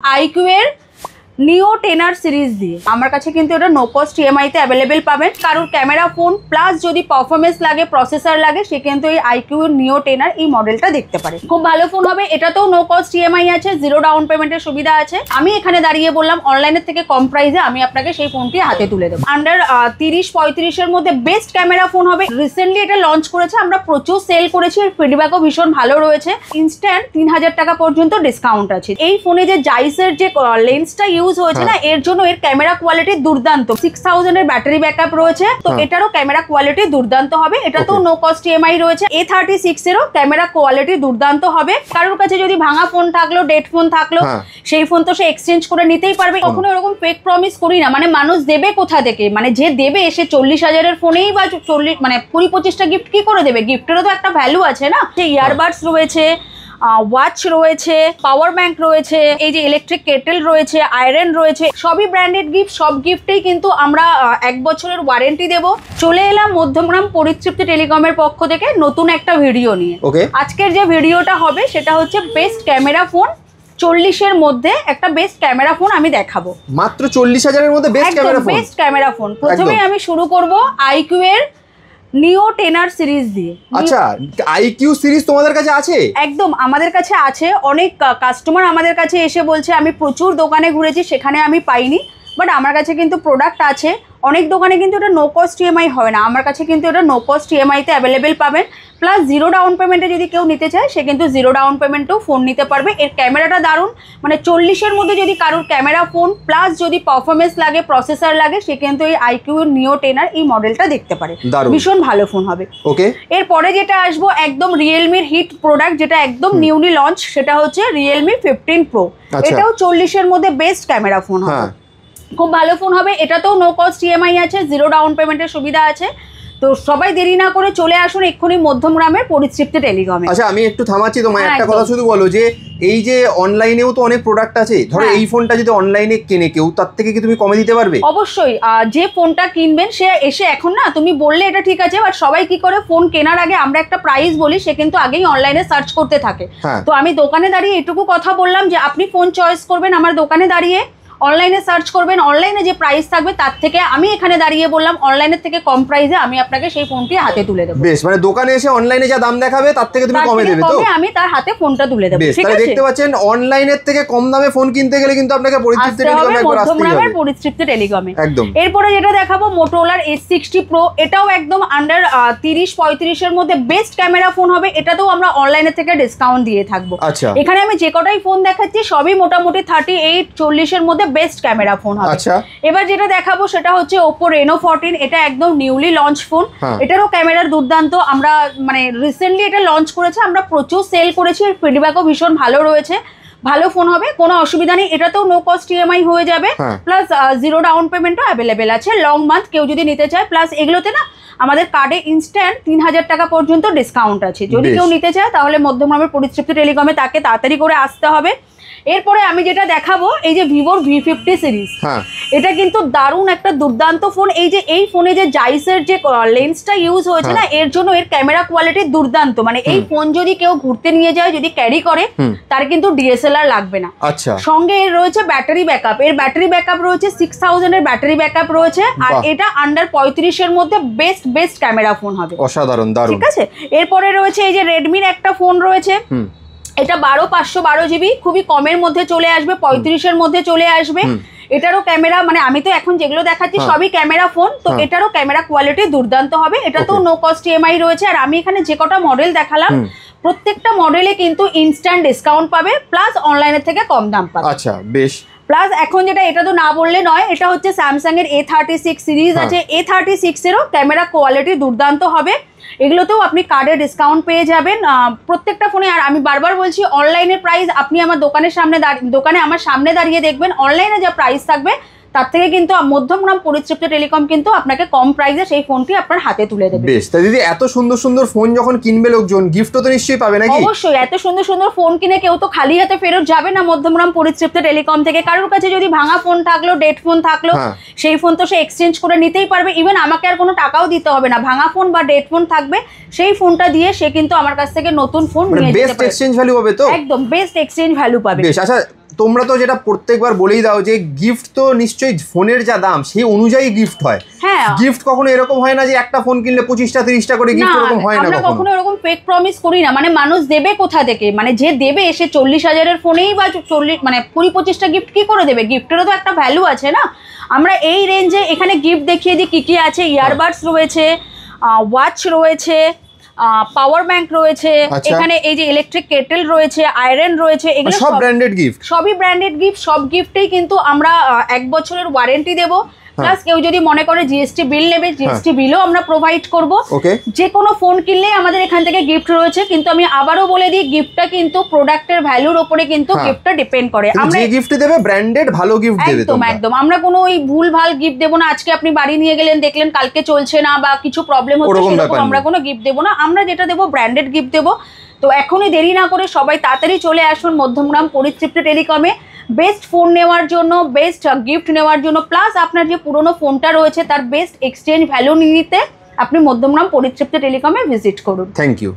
IQ এর নিও 10R series দিয়ে আমার কাছে কিন্তু এটা নো কস্ট ইএমআই তে অ্যাভেলেবেল পাবেন। কারোর ক্যামেরা ফোন প্লাস যদি পারফরমেন্স লাগে, প্রসেসর লাগে, সে কিন্তু এই আইকিউ নিও 10R এই মডেলটা দেখতে পারে। খুব ভালো ফোন হবে, এটাতেও নো কস্ট ইএমআই আছে, জিরো ডাউন পেমেন্টের সুবিধা আছে। আমি এখানে দাঁড়িয়ে বললাম অনলাইনের থেকে কম প্রাইসে আমি আপনাকে সেই ফোনটি হাতে তুলে দেবো। আন্ডার 30-35 মধ্যে বেস্ট ক্যামেরা ফোন হবে। রিসেন্টলি এটা লঞ্চ করেছে, আমরা প্রচুর সেল করেছি, এর ফিডব্যাকও ভীষণ ভালো রয়েছে। ইনস্ট্যান্ট 3000 টাকা পর্যন্ত ডিসকাউন্ট আছে। এই ফোনে যে জাইসের যে লেন্সটা ইউজ হয়েছে না, এর জন্য এর ক্যামেরা কোয়ালিটি দুর্দান্ত। 6000 এর ব্যাটারি ব্যাকআপ রয়েছে, তো এটারও ক্যামেরা কোয়ালিটি দুর্দান্ত হবে। এটাতেও নো কস্ট ইএমআই রয়েছে। A36 এরও ক্যামেরা কোয়ালিটি দুর্দান্ত হবে। কারোর কাছে যদি ভাঙা ফোন থাকলো, ডেড ফোন থাকলো, সেই ফোন তো সে এক্সচেঞ্জ করে নিতেই পারবে। কখনো এরকম ফেক প্রমিস করি না, মানে মানুষ দেবে কোথা থেকে, মানে যে দেবে এসে 40,000 এর ফোনেই বা 20-25টা গিফট কি করে দেবে? গিফটেরও তো একটা ভ্যালু আছে না। ইয়ারবাডস রয়েছে, ওয়াচ রয়েছে, পাওয়ার ব্যাংক রয়েছে, এই যে ইলেকট্রিক কেটেল রয়েছে, আয়রন রয়েছে, সবই ব্র্যান্ডেড গিফট। সব গিফটেই কিন্তু আমরা 1 বছরের ওয়ারেন্টি দেব। চলে এলাম মধ্যমগ্রাম পরিতৃপ্তি টেলিকমের পক্ষ থেকে নতুন একটা ভিডিও নিয়ে। আজকের যে ভিডিওটা হবে সেটা হচ্ছে বেস্ট ক্যামেরা ফোন। 40 এর মধ্যে একটা বেস্ট ক্যামেরা ফোন আমি দেখাবো। মাত্র 40,000 এর মধ্যে best camera phone. Best camera phone প্রথমেই আমি শুরু করব আইকিউ এর নিও 10R সিরিজ দিয়ে। আচ্ছা, আইকিউ সিরিজ তোমাদের কাছে আছে? একদম আমাদের কাছে আছে। অনেক কাস্টমার আমাদের কাছে এসে বলছে আমি প্রচুর দোকানে ঘুরেছি, সেখানে আমি পাইনি, বাট আমার কাছে কিন্তু প্রোডাক্ট আছে। অনেক দোকানে কিন্তু এটা নো কস্ট ইএমআই হয় না, আমার কাছে কিন্তু এটা নো কস্ট ইএমআই তে অ্যাভেলেবেল পাবেন। প্লাস জিরো ডাউন পেমেন্টে যদি কেউ নিতে চায়, সে কিন্তু জিরো ডাউন পেমেন্টেও ফোন নিতে পারবে। এর ক্যামেরাটা দারুণ, মানে 40 এর মধ্যে যদি কারোর ক্যামেরা ফোন প্লাস যদি পারফরমেন্স লাগে, প্রসেসর লাগে, সে কিন্তু এই আইকিউ নিও 10R এই মডেলটা দেখতে পারে। ভীষণ ভালো ফোন হবে। এরপরে যেটা আসবো একদম রিয়েলমির হিট প্রোডাক্ট, যেটা একদম নিউলি লঞ্চ, সেটা হচ্ছে রিয়েলমি 15 প্রো। এটাও 40 এর মধ্যে বেস্ট ক্যামেরা ফোন হবে। খুব ভালো ফোন হবে, এটাতেও নো কস্ট ইএমআই আছে, জিরো ডাউন পেমেন্টের সুবিধা আছে। তো সবাই দেরি না করে চলে আসুন এক্ষুনি মধ্যমগ্রামের পরিতৃপ্তি টেলিকমে। আচ্ছা, আমি একটু থামাচ্ছি তোমায়, একটা কথা শুধু বলো যে এই যে অনলাইনেও তো অনেক প্রোডাক্ট আছে, ধরো এই ফোনটা যদি অনলাইনে কেনে কেউ, তার থেকে কি তুমি কমে দিতে পারবে? অবশ্যই, যে ফোনটা কিনবেন সে এসে, এখন না তুমি বললে এটা ঠিক আছে, বাট সবাই কি করে ফোন কেনার আগে আমরা একটা প্রাইস বলি, সে কিন্তু আগেই অনলাইনে সার্চ করতে থাকে। তো আমি দোকানে দাঁড়িয়ে এটুকু কথা বললাম যে আপনি ফোন চয়েস করবেন আমার দোকানে দাঁড়িয়ে, অনলাইনে সার্চ করবেন, অনলাইনে যে প্রাইস থাকবে তার থেকে আমি এখানে দাঁড়িয়ে বললাম অনলাইনের থেকে কম প্রাইসে আমি আপনাকে সেই ফোনটি হাতে তুলে দেবো। বেশ, মানে দোকানে এসে অনলাইনে যা দাম দেখাবে তার থেকে তুমি কমে দেবে, তো আমি তার হাতে ফোনটা তুলে দেবো। ঠিক আছে, দেখতে পাচ্ছেন অনলাইনের থেকে কম দামে ফোন কিনতে গেলে কিন্তু আপনাকে পরিতৃপ্তি টেলিকমে একবার আসতেই হবে। পরিতৃপ্তি টেলিকমে একদম। এরপরে যেটা দেখাবো মোটোরোলার S60 Pro, এটাও একদম আন্ডার 30-35 এর মধ্যে বেস্ট ক্যামেরা ফোন হবে। এটাতেও আমরা অনলাইনের থেকে ডিসকাউন্ট দিয়ে থাকবো। এখানে আমি যে কটাই ফোন দেখাচ্ছি সবই মোটামুটি 38-40 এর মধ্যে বেস্ট ক্যামেরা ফোন হবে। এবার যেটা দেখাবো সেটা হচ্ছে Oppo Reno 14, এটা একদম নিউলি লঞ্চ ফোন। এটারও ক্যামেরার দুর্দান্ত, আমরা মানে রিসেন্টলি এটা লঞ্চ করেছে, আমরা প্রচুর সেল করেছি, এর ফিডব্যাকও ভীষণ ভালো রয়েছে। ভালো ফোন হবে, কোনো অসুবিধা নেই। এটাতেও নো কস্ট ইএমআই হয়ে যাবে, প্লাস জিরো ডাউন পেমেন্টও অ্যাভেলেবেল আছে লং মান্থ কেউ যদি নিতে চায়। প্লাস এগুলোতে না আমাদের কার্ডে ইনস্ট্যান্ট 3000 টাকা পর্যন্ত ডিসকাউন্ট আছে। যদি কেউ নিতে চায় তাহলে মধ্যমগ্রামের পরিতৃপ্তি টেলিকমে তাকে তাড়াতাড়ি করে আসতে হবে। এরপরে আমি যেটা দেখাবো এই যে ভিভোর V50 সিরিজ, এটা কিন্তু দারুণ একটা দুর্দান্ত ফোন। এই যে এই ফোনে যে জাইসের যে লেন্সটা ইউজ হয়েছে না, এর জন্য এর ক্যামেরা কোয়ালিটি দুর্দান্ত। মানে এই ফোন যদি কেউ ঘুরতে নিয়ে যায়, যদি ক্যারি করে, তার কিন্তু DSLR লাগবে না। সঙ্গে এর রয়েছে ব্যাটারি ব্যাকআপ, এর ব্যাটারি ব্যাকআপ রয়েছে 6000 এর ব্যাটারি ব্যাকআপ রয়েছে। আর এটা আন্ডার 35 এর মধ্যে বেস্ট ক্যামেরা ফোন হবে। অসাধারণ, দারুণ। ঠিক আছে, এরপরে রয়েছে এই যে রেডমির একটা ফোন রয়েছে, এটা 12512 GB, খুবই কমের মধ্যে চলে আসবে, 35 এর মধ্যে চলে আসবে। এটারও ক্যামেরা, মানে আমি তো এখন যেগুলো দেখাচ্ছি সবই ক্যামেরা ফোন, তো এটারও ক্যামেরা কোয়ালিটি দুর্দান্ত হবে। এটাতেও নো কস্ট ইএমআই রয়েছে। আর আমি এখানে যে কটা মডেল দেখালাম প্রত্যেকটা মডেলে কিন্তু ইনস্ট্যান্ট ডিসকাউন্ট পাবে, প্লাস অনলাইনের থেকে কম দাম পাবে। আচ্ছা, বেশ। প্লাস এখন যেটা, এটা তো না বললে নয়, এটা হচ্ছে স্যামসাং এর A36 সিরিজ আছে। A36 এরও ক্যামেরা কোয়ালিটি দুর্দান্ত হবে। এগুলোতেও আপনি কার্ডে ডিসকাউন্ট পেয়ে যাবেন প্রত্যেকটা ফোনে। আর আমি বারবার বলছি অনলাইনের প্রাইস আপনি আমার দোকানে আমার সামনে দাঁড়িয়ে দেখবেন, অনলাইনে যা প্রাইস থাকবে তার থেকে কিন্তু মধ্যমগ্রাম পরিতৃপ্তি টেলিকম কিন্তু আপনাকে কম প্রাইসে সেই ফোনটি আপনার হাতে তুলে দেবে। বেশ, তাই দিদি এত সুন্দর সুন্দর ফোন যখন কিনবে লোকজন, গিফটও তো নিশ্চয়ই পাবে নাকি? অবশ্যই, এত সুন্দর সুন্দর ফোন কিনে কেউ তো খালি হাতে ফেরত যাবে না মধ্যমগ্রাম পরিতৃপ্তি টেলিকম থেকে। কারোর কাছে যদি ভাঙা ফোন থাকলো, ডেড ফোন থাকলো, সেই ফোন তো সে এক্সচেঞ্জ করে নিতেই পারবে। ইভেন আমাকে আর কোনো টাকাও দিতে হবে না, ভাঙা ফোন বা ডেড ফোন থাকবে, সেই ফোনটা দিয়ে সে কিন্তু আমার কাছ থেকে নতুন ফোন নিয়ে যেতে পারবে। বেস্ট এক্সচেঞ্জ ভ্যালু হবে তো? একদম বেস্ট এক্সচেঞ্জ ভ্যালু পাবে। বেশ, আচ্ছা তোমরা তো যেটা প্রত্যেকবার বলেই দাও যে গিফট তো নিশ্চয়ই ফোনের যা দাম সেই অনুযায়ী গিফট হয়। হ্যাঁ, গিফট কখনো এরকম হয় না যে একটা ফোন কিনলে 25টা 30টা করে গিফট, এরকম হয় না আমরা কখনো এরকম ফেক প্রমিস করি না। মানে মানুষ দেবে কোথা থেকে, মানে যে দেবে সে 40,000-এর ফোনেই বা 40 মানে 20-25টা গিফট কি করে দেবে? গিফটেরও তো একটা ভ্যালু আছে না। আমরা এই রেঞ্জে এখানে গিফট দেখিয়ে দিই কি কি আছে। ইয়ারবাডস রয়েছে, ওয়াচ রয়েছে, পাওয়ার ব্যাংক রয়েছে, এখানে এই যে ইলেকট্রিক কেটেল রয়েছে, আয়রন রয়েছে, এগুলো সব ব্র্যান্ডেড গিফট, সবই ব্র্যান্ডেড গিফট। সব গিফটেই কিন্তু আমরা 1 বছরের ওয়ারেন্টি দেবো। প্লাস কেউ যদি মনে করে জিএসটি বিল নেবে, জিএসটি বিলও আমরা প্রোভাইড করব। যে কোনো ফোন কিনলেই আমাদের এখান থেকে গিফট রয়েছে। কিন্তু আমি আবারও বলে দিই, গিফটটা কিন্তু প্রোডাক্টের ভ্যালুর উপরে কিন্তু গিফটটা ডিপেন্ড করে। আমরা যে গিফট দেবে ব্র্যান্ডেড ভালো গিফট দেবে। একদম একদম, আমরা কোনো ওই ভুলভাল গিফট দেবো না। আজকে আপনি বাড়ি নিয়ে গেলেন, দেখলেন কালকে চলছে না বা কিছু প্রবলেম হচ্ছে, সেরকম আমরা কোনো গিফট দেবো না। আমরা যেটা দেবো ব্র্যান্ডেড গিফট দেবো। তো এখনই দেরি না করে সবাই তাড়াতাড়ি চলে আসুন মধ্যমগ্রাম পরিতৃপ্তি টেলিকমে বেস্ট ফোন নেওয়ার জন্য, বেস্ট গিফট নেওয়ার জন্য, প্লাস আপনার যে পুরনো ফোনটা রয়েছে তার বেস্ট এক্সচেঞ্জ ভ্যালু নিতে আপনি মধ্যমগ্রাম পরিতৃপ্তি টেলিকমে ভিজিট করুন। Thank you.